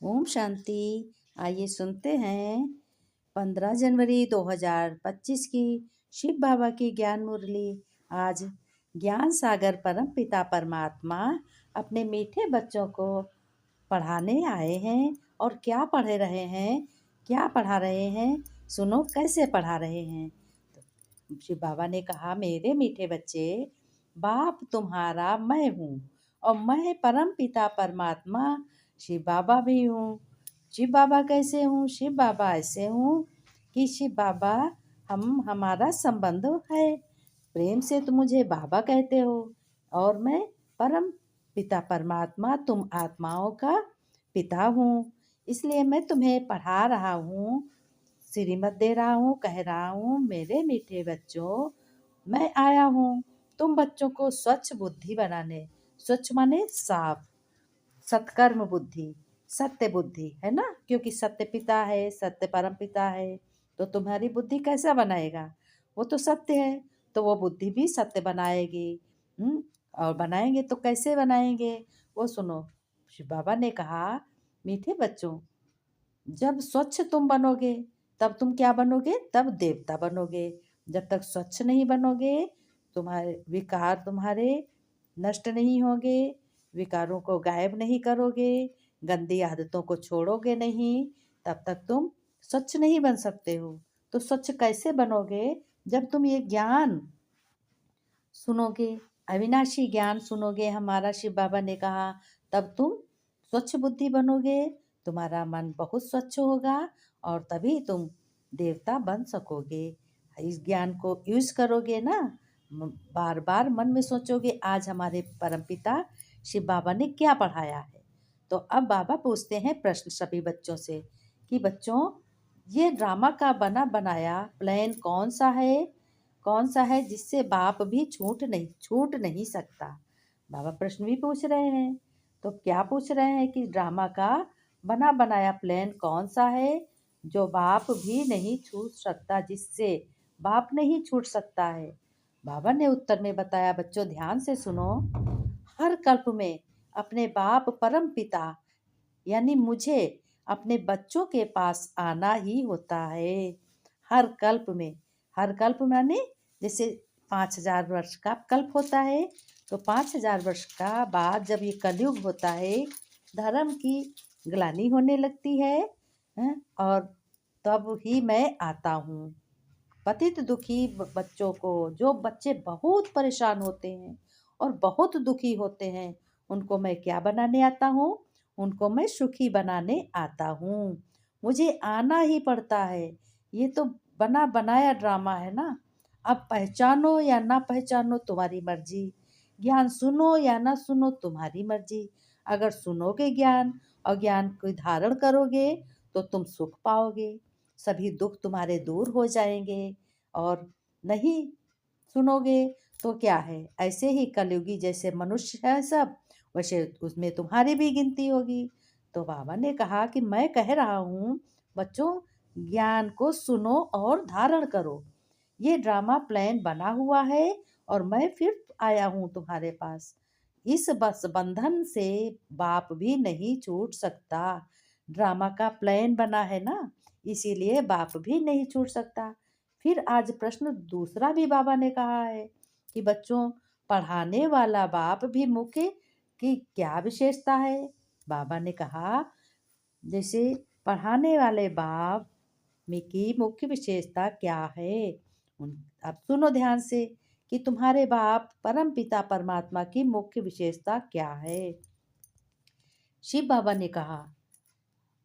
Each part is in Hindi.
ओम शांति। आइए सुनते हैं 15 जनवरी 2025 की शिव बाबा की ज्ञान मुरली। आज ज्ञान सागर परम पिता परमात्मा अपने मीठे बच्चों को पढ़ाने आए हैं और क्या पढ़ रहे हैं, क्या पढ़ा रहे हैं, सुनो कैसे पढ़ा रहे हैं। तो शिव बाबा ने कहा, मेरे मीठे बच्चे, बाप तुम्हारा मैं हूँ और मैं परम पिता परमात्मा शिव बाबा भी हूँ। शिव बाबा कैसे हूँ? शिव बाबा ऐसे हूँ कि शिव बाबा हमारा संबंध है, प्रेम से तुम मुझे बाबा कहते हो और मैं परम पिता परमात्मा, तुम आत्माओं का पिता हूँ। इसलिए मैं तुम्हें पढ़ा रहा हूँ, श्रीमत दे रहा हूँ, कह रहा हूँ, मेरे मीठे बच्चों, मैं आया हूँ तुम बच्चों को स्वच्छ बुद्धि बनाने। स्वच्छ माने साफ, सत्कर्म बुद्धि, सत्य बुद्धि है ना, क्योंकि सत्य पिता है, सत्य परम पिता है। तो तुम्हारी बुद्धि कैसा बनाएगा? वो तो सत्य है, तो वो बुद्धि भी सत्य बनाएगी। और बनाएंगे तो कैसे बनाएंगे वो सुनो। शिव बाबा ने कहा, मीठे बच्चों, जब स्वच्छ तुम बनोगे तब तुम क्या बनोगे? तब देवता बनोगे। जब तक स्वच्छ नहीं बनोगे, तुम्हारे विकार तुम्हारे नष्ट नहीं होंगे, विकारों को गायब नहीं करोगे, गंदी आदतों को छोड़ोगे नहीं, तब तक तुम स्वच्छ नहीं बन सकते हो। तो स्वच्छ कैसे बनोगे? जब तुम ये ज्ञान सुनोगे, अविनाशी ज्ञान सुनोगे, हमारा शिव बाबा ने कहा, तब तुम स्वच्छ बुद्धि बनोगे, तुम्हारा मन बहुत स्वच्छ होगा और तभी तुम देवता बन सकोगे। इस ज्ञान को यूज करोगे ना, बार बार मन में सोचोगे, आज हमारे परमपिता शिव बाबा ने क्या पढ़ाया है। तो अब बाबा पूछते हैं प्रश्न सभी बच्चों से कि बच्चों, ये ड्रामा का बना बनाया प्लान कौन सा है जिससे बाप भी छूट नहीं सकता। बाबा प्रश्न भी पूछ रहे हैं। तो क्या पूछ रहे हैं कि ड्रामा का बना बनाया प्लान कौन सा है जो बाप भी नहीं छूट सकता, जिससे बाप नहीं छूट सकता है। बाबा ने उत्तर में बताया, बच्चों ध्यान से सुनो, हर कल्प में अपने बाप परम पिता यानी मुझे अपने बच्चों के पास आना ही होता है। हर कल्प में, हर कल्प माने जैसे 5,000 वर्ष का कल्प होता है, तो 5,000 वर्ष का बाद जब ये कलयुग होता है, धर्म की ग्लानि होने लगती है, और तब ही मैं आता हूँ। पतित दुखी बच्चों को, जो बच्चे बहुत परेशान होते हैं और बहुत दुखी होते हैं, उनको मैं क्या बनाने आता हूँ? उनको मैं सुखी बनाने आता हूँ। मुझे आना ही पड़ता है। ये तो बना बनाया ड्रामा है ना। अब पहचानो या ना पहचानो तुम्हारी मर्जी, ज्ञान सुनो या ना सुनो तुम्हारी मर्जी। अगर सुनोगे ज्ञान और ज्ञान को धारण करोगे तो तुम सुख पाओगे, सभी दुख तुम्हारे दूर हो जाएंगे। और नहीं सुनोगे तो क्या है, ऐसे ही कलयुगी जैसे मनुष्य है सब, वैसे उसमें तुम्हारी भी गिनती होगी। तो बाबा ने कहा कि मैं कह रहा हूँ बच्चों, ज्ञान को सुनो और धारण करो। ये ड्रामा प्लान बना हुआ है और मैं फिर आया हूँ तुम्हारे पास। इस बस बंधन से बाप भी नहीं छूट सकता। ड्रामा का प्लान बना है ना, इसीलिए बाप भी नहीं छूट सकता। फिर आज प्रश्न दूसरा भी बाबा ने कहा है कि बच्चों, पढ़ाने वाला बाप भी मुख्य की क्या विशेषता है? बाबा ने कहा, जैसे पढ़ाने वाले बाप में की मुख्य विशेषता क्या है। अब सुनो ध्यान से कि तुम्हारे बाप परम पिता परमात्मा की मुख्य विशेषता क्या है। शिव बाबा ने कहा,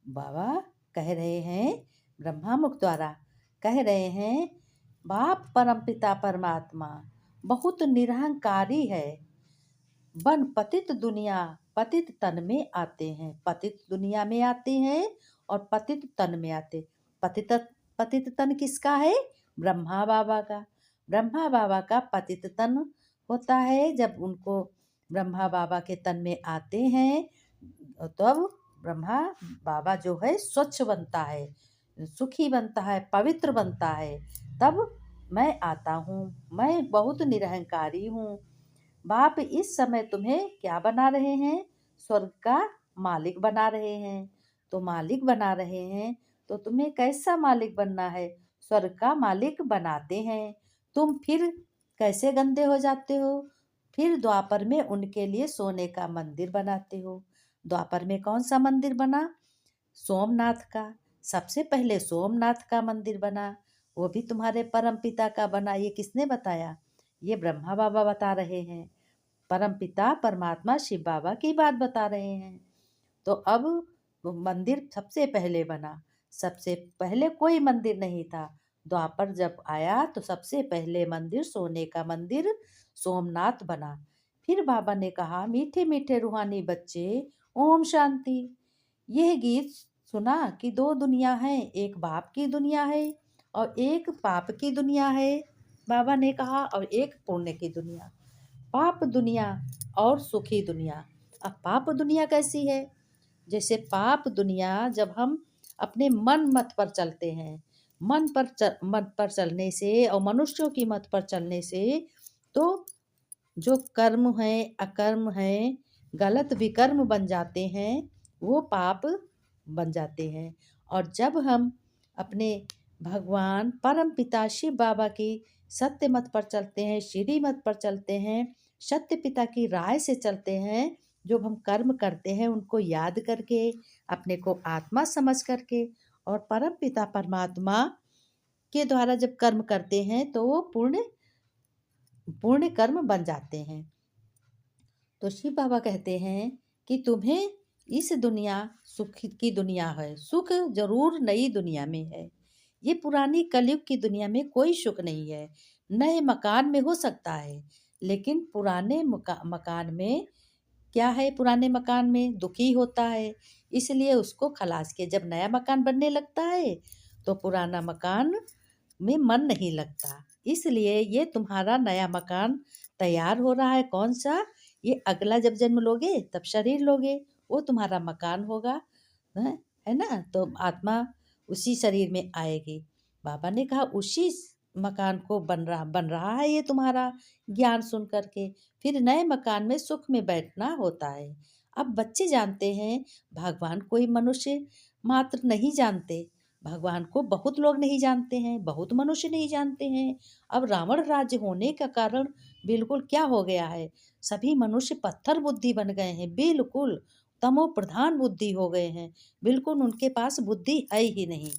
बाबा कह रहे हैं, ब्रह्मा मुख द्वारा कह रहे हैं, बाप परम पिता परमात्मा बहुत निरहंकारी है। बन पतित दुनिया पतित तन में आते हैं, पतित दुनिया में आते हैं और पतित तन में आते। पतित पतित तन किसका है? ब्रह्मा बाबा का। ब्रह्मा बाबा का पतित तन होता है। जब उनको ब्रह्मा बाबा के तन में आते हैं, तब ब्रह्मा बाबा जो है स्वच्छ बनता है, सुखी बनता है, पवित्र बनता है। तब मैं आता हूँ, मैं बहुत निरहंकारी हूँ। बाप इस समय तुम्हें क्या बना रहे हैं? स्वर्ग का मालिक बना रहे हैं। तो मालिक बना रहे हैं, तो तुम्हें कैसा मालिक बनना है? स्वर्ग का मालिक बनाते हैं। तुम फिर कैसे गंदे हो जाते हो? फिर द्वापर में उनके लिए सोने का मंदिर बनाते हो। द्वापर में कौन सा मंदिर बना? सोमनाथ का। सबसे पहले सोमनाथ का मंदिर बना, वो भी तुम्हारे परम पिता का बना। ये किसने बताया? ये ब्रह्मा बाबा बता रहे हैं। परम पिता परमात्मा शिव बाबा की बात बता रहे हैं। तो अब वो मंदिर सबसे पहले बना। सबसे पहले कोई मंदिर नहीं था। द्वापर जब आया तो सबसे पहले मंदिर, सोने का मंदिर सोमनाथ बना। फिर बाबा ने कहा, मीठे मीठे रूहानी बच्चे, ओम शांति। यह गीत सुना कि दो दुनिया है, एक बाप की दुनिया है और एक पाप की दुनिया है। बाबा ने कहा, और एक पुण्य की दुनिया। पाप दुनिया और सुखी दुनिया। अब पाप दुनिया कैसी है? जैसे पाप दुनिया, जब हम अपने मन मत पर चलते हैं, मन पर चलने से और मनुष्यों की मत पर चलने से, तो जो कर्म है, अकर्म है, गलत विकर्म बन जाते हैं, वो पाप बन जाते हैं। और जब हम अपने भगवान परम पिता शिव बाबा की सत्य मत पर चलते हैं, श्री मत पर चलते हैं, सत्य पिता की राय से चलते हैं, जो हम कर्म करते हैं उनको याद करके, अपने को आत्मा समझ करके, और परम पिता परमात्मा के द्वारा जब कर्म करते हैं तो वो पुण्य पुण्य कर्म बन जाते हैं। तो शिव बाबा कहते हैं कि तुम्हें इस दुनिया सुख की दुनिया है, सुख जरूर नई दुनिया में है। ये पुरानी कलयुग की दुनिया में कोई सुख नहीं है। नए मकान में हो सकता है, लेकिन पुराने मकान में क्या है? पुराने मकान में दुखी होता है, इसलिए उसको खलास के जब नया मकान बनने लगता है तो पुराना मकान में मन नहीं लगता। इसलिए ये तुम्हारा नया मकान तैयार हो रहा है। कौन सा? ये अगला जब जन्म लोगे तब शरीर लोगे, वो तुम्हारा मकान होगा। है ना? तो आत्मा उसी शरीर में आएगी। बाबा ने कहा उसी मकान को बन रहा है ये तुम्हारा, ज्ञान सुन करके। फिर नए मकान में सुख में बैठना होता है। अब बच्चे जानते हैं भगवान कोई मनुष्य मात्र नहीं जानते। भगवान को बहुत लोग नहीं जानते हैं, बहुत मनुष्य नहीं जानते हैं। अब रावण राज्य होने का कारण बिल्कुल क्या हो गया है? सभी मनुष्य पत्थर बुद्धि बन गए हैं, बिल्कुल तमो प्रधान बुद्धि हो गए हैं। बिल्कुल उनके पास बुद्धि है ही नहीं।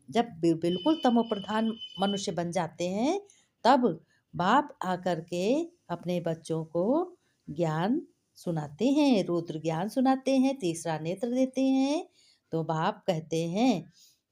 जब बिल्कुल तमो प्रधान मनुष्य बन जाते हैं, तब बाप आकर के अपने बच्चों को ज्ञान सुनाते हैं, रुद्र ज्ञान सुनाते हैं, तीसरा नेत्र देते हैं। तो बाप कहते हैं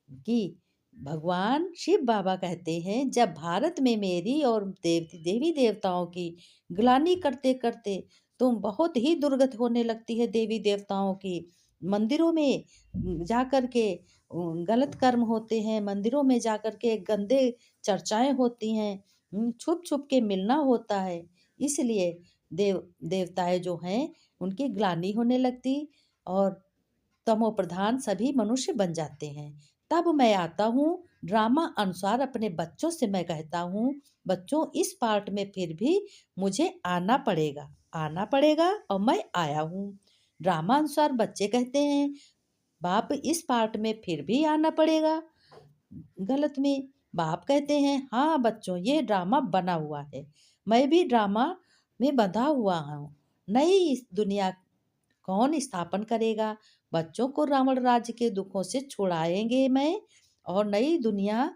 कि भगवान शिव बाबा कहते हैं, जब भारत में मेरी और देवी देवताओं की ग्लानि करते करते तुम बहुत ही दुर्गत होने लगती है, देवी देवताओं की मंदिरों में जा कर के गलत कर्म होते हैं, मंदिरों में जा कर के गंदे चर्चाएं होती हैं, छुप छुप के मिलना होता है। इसलिए देवताएं जो हैं उनकी ग्लानि होने लगती और तमो प्रधान सभी मनुष्य बन जाते हैं। तब मैं आता हूँ, ड्रामा अनुसार अपने बच्चों से मैं कहता हूँ, बच्चों इस पार्ट में फिर भी मुझे आना पड़ेगा और मैं आया हूँ। ड्रामा अनुसार बच्चे कहते हैं, बाप इस पार्ट में फिर भी आना पड़ेगा। गलत में बाप कहते हैं, हाँ बच्चों ये ड्रामा बना हुआ है, मैं भी ड्रामा में बंधा हुआ हूँ। नई इस दुनिया कौन स्थापन करेगा? बच्चों को रावण राज्य के दुखों से छुड़ाएंगे मैं, और नई दुनिया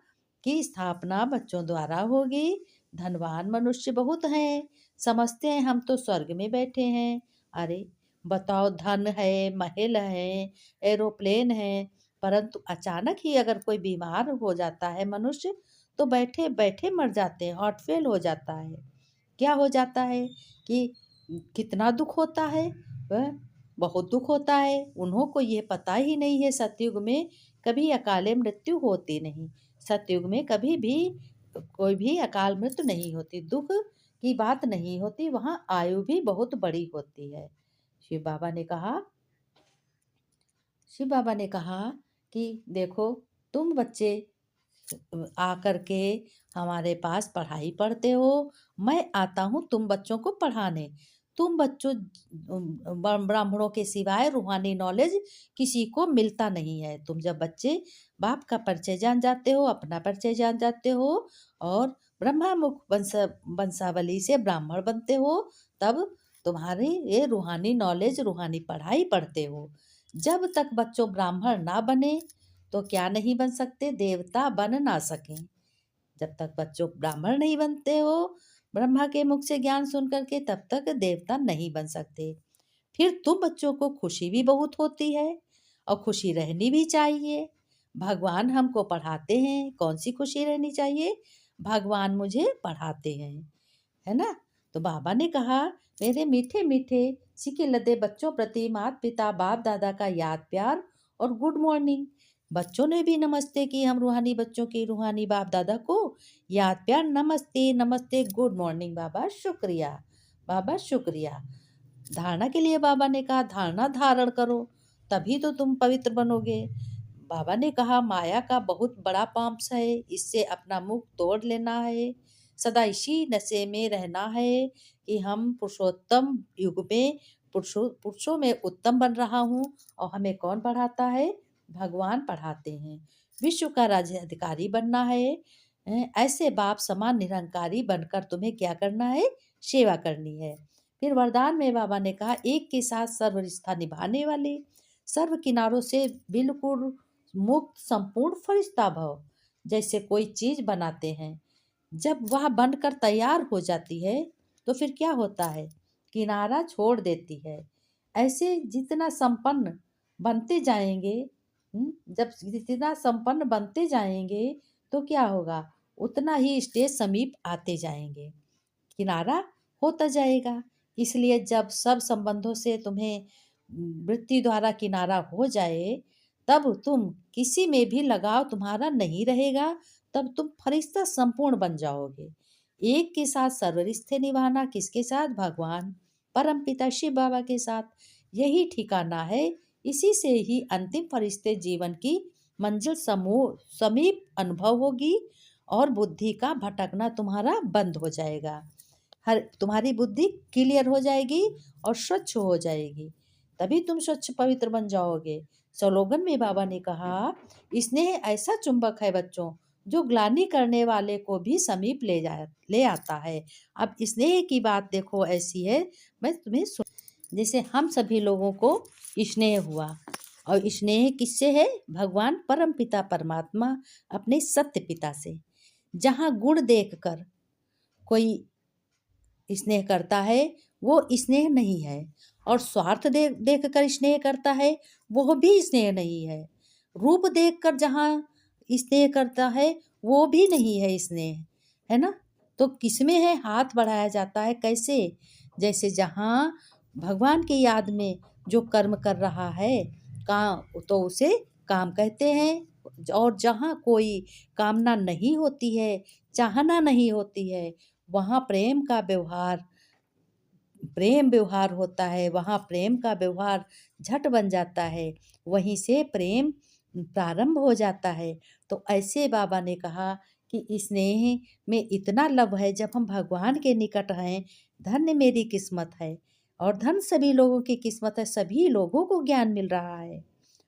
की स्थापना बच्चों द्वारा होगी। धनवान मनुष्य बहुत हैं, समझते हैं हम तो स्वर्ग में बैठे हैं। अरे बताओ, धन है, महल है, एरोप्लेन है, परंतु अचानक ही अगर कोई बीमार हो जाता है मनुष्य, तो बैठे बैठे मर जाते हैं, हार्ट फेल हो जाता है। क्या हो जाता है कि कितना दुख होता है? वह बहुत दुख होता है। उन्हों को ये पता ही नहीं है, सतयुग में कभी अकाले मृत्यु होती नहीं। सतयुग में कभी भी कोई भी अकाल मृत्यु नहीं होती, दुख की बात नहीं होती, वहाँ आयु भी बहुत बड़ी होती है। शिव बाबा ने कहा शिव बाबा ने कहा कि देखो, तुम बच्चे आकर के हमारे पास पढ़ाई पढ़ते हो, मैं आता हूँ तुम बच्चों को पढ़ाने। तुम बच्चों ब्राह्मणों के सिवाय रूहानी नॉलेज किसी को मिलता नहीं है। तुम जब बच्चे बाप का परिचय जान जाते हो, अपना परिचय जान जाते हो और ब्रह्मामुख वंशावली से ब्राह्मण बनते हो, तब तुम्हारी ये रूहानी नॉलेज, रूहानी पढ़ाई पढ़ते हो। जब तक बच्चों ब्राह्मण ना बने तो क्या नहीं बन सकते, देवता बन ना सकें। जब तक बच्चों ब्राह्मण नहीं बनते हो ब्रह्मा के मुख से ज्ञान सुन करके, तब तक देवता नहीं बन सकते। फिर तुम बच्चों को खुशी भी बहुत होती है और खुशी रहनी भी चाहिए। भगवान हमको पढ़ाते हैं, कौन सी खुशी रहनी चाहिए, भगवान मुझे पढ़ाते हैं, है ना। तो बाबा ने कहा, मेरे मीठे मीठे सिके लदे बच्चों प्रति माता पिता बाप दादा का याद प्यार और गुड मॉर्निंग। बच्चों ने भी नमस्ते की, हम रूहानी बच्चों की रूहानी बाप दादा को याद प्यार, नमस्ते नमस्ते, गुड मॉर्निंग बाबा, शुक्रिया बाबा, शुक्रिया। धारणा के लिए बाबा ने कहा, धारणा धारण करो तभी तो तुम पवित्र बनोगे। बाबा ने कहा, माया का बहुत बड़ा पाम्स है, इससे अपना मुख तोड़ लेना है। सदा इसी नशे में रहना है कि हम पुरुषोत्तम युग में पुरुषों में उत्तम बन रहा हूँ। और हमें कौन पढ़ाता है, भगवान पढ़ाते हैं। विश्व का राज्य अधिकारी बनना है। ऐसे बाप समान निरंकारी बनकर तुम्हें क्या करना है, सेवा करनी है। फिर वरदान में बाबा ने कहा, एक के साथ सर्व रिश्ता निभाने वाले, सर्व किनारों से बिल्कुल मुक्त संपूर्ण फरिश्ता भव। जैसे कोई चीज बनाते हैं, जब वह बनकर तैयार हो जाती है तो फिर क्या होता है, किनारा छोड़ देती है। ऐसे जितना संपन्न बनते जाएंगे, जब जितना संपन्न बनते जाएंगे तो क्या होगा, उतना ही स्टेज समीप आते जाएंगे, किनारा होता जाएगा। इसलिए जब सब संबंधों से तुम्हें वृत्ति द्वारा किनारा हो जाए, तब तुम किसी में भी लगाव तुम्हारा नहीं रहेगा, तब तुम फरिश्ता संपूर्ण बन जाओगे। एक के साथ सर्व रिश्ते निभाना, किसके साथ, भगवान परम पिता शिव बाबा के साथ। यही ठिकाना है, इसी से ही अंतिम फरिश्ते जीवन की मंजिल समीप अनुभव होगी और बुद्धि का भटकना तुम्हारा बंद हो जाएगा। हर तुम्हारी बुद्धि क्लियर हो जाएगी और स्वच्छ हो जाएगी, तभी तुम स्वच्छ पवित्र बन जाओगे। स्लोगन में बाबा ने कहा, स्नेह ऐसा चुंबक है बच्चों, जो ग्लानि करने वाले को भी समीप ले आता है। अब स्नेह की बात देखो ऐसी है, मैं तुम्हें जैसे हम सभी लोगों को स्नेह हुआ, और स्नेह किससे है, भगवान परम पिता परमात्मा अपने सत्य पिता से। जहाँ गुण देखकर कोई स्नेह करता है वो स्नेह नहीं है, और स्वार्थ देख कर स्नेह करता है वो भी स्नेह नहीं है। रूप देखकर जहाँ स्नेह करता है वो भी नहीं है स्नेह, है ना। तो किसमें है, हाथ बढ़ाया जाता है, कैसे, जैसे जहाँ भगवान की याद में जो कर्म कर रहा है काम, तो उसे काम कहते हैं। और जहाँ कोई कामना नहीं होती है, चाहना नहीं होती है, वहाँ प्रेम व्यवहार होता है, वहाँ प्रेम का व्यवहार झट बन जाता है, वहीं से प्रेम प्रारंभ हो जाता है। तो ऐसे बाबा ने कहा कि स्नेह में इतना लव है, जब हम भगवान के निकट हैं, धन्य मेरी किस्मत है। और धन सभी लोगों की किस्मत है, सभी लोगों को ज्ञान मिल रहा है,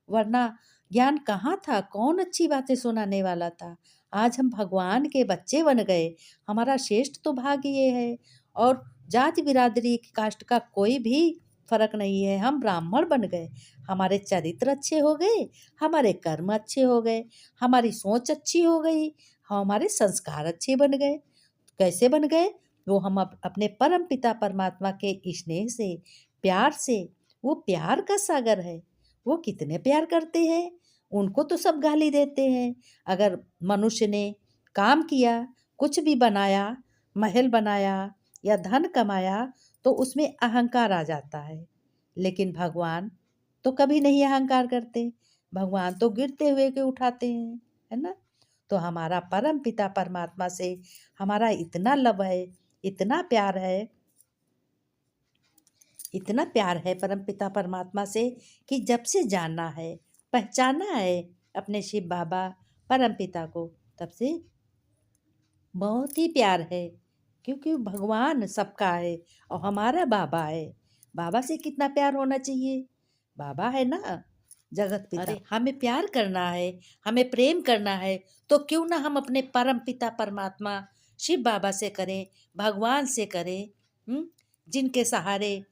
वरना ज्ञान कहाँ था, कौन अच्छी बातें सुनाने वाला था। आज हम भगवान के बच्चे बन गए, हमारा श्रेष्ठ तो भाग्य ये है। और जाति बिरादरी कास्ट का कोई भी फर्क नहीं है, हम ब्राह्मण बन गए, हमारे चरित्र अच्छे हो गए, हमारे कर्म अच्छे हो गए, हमारी सोच अच्छी हो गई, हमारे संस्कार अच्छे बन गए। कैसे बन गए, वो हम अपने परम पिता परमात्मा के स्नेह से, प्यार से। वो प्यार का सागर है, वो कितने प्यार करते हैं, उनको तो सब गाली देते हैं। अगर मनुष्य ने काम किया, कुछ भी बनाया, महल बनाया या धन कमाया, तो उसमें अहंकार आ जाता है। लेकिन भगवान तो कभी नहीं अहंकार करते, भगवान तो गिरते हुए के उठाते हैं, है ना। तो हमारा परम पिता परमात्मा से हमारा इतना लव है, इतना प्यार है, इतना प्यार है परम पिता परमात्मा से, कि जब से जाना है, पहचाना है अपने शिव बाबा परम पिता को, तब से बहुत ही प्यार है, क्योंकि भगवान सबका है और हमारा बाबा है। बाबा से कितना प्यार होना चाहिए। बाबा है ना जगत पिता। अरे हमें प्यार करना है, हमें प्रेम करना है, तो क्यों ना हम अपने परम पिता परमात्मा शिव बाबा से करें, भगवान से करें। जिनके सहारे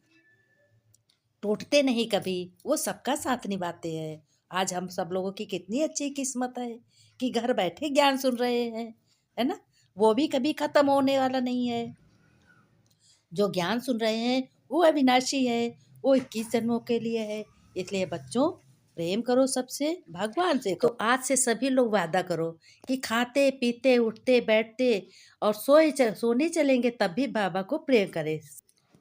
टूटते नहीं कभी, वो सबका साथ निभाते हैं। आज हम सब लोगों की कितनी अच्छी किस्मत है कि घर बैठे ज्ञान सुन रहे हैं, है ना। वो भी कभी खत्म होने वाला नहीं है। जो ज्ञान सुन रहे हैं वो अविनाशी है, वो 21 जन्मों के लिए है। इसलिए बच्चों, प्रेम करो सबसे, भगवान से करो। तो आज से सभी लोग वादा करो कि खाते पीते उठते बैठते और सोने चलेंगे तब भी बाबा को प्रेम करें,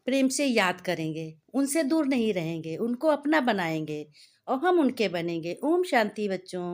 प्रेम से याद करेंगे, उनसे दूर नहीं रहेंगे, उनको अपना बनाएंगे और हम उनके बनेंगे। ओम शांति बच्चों।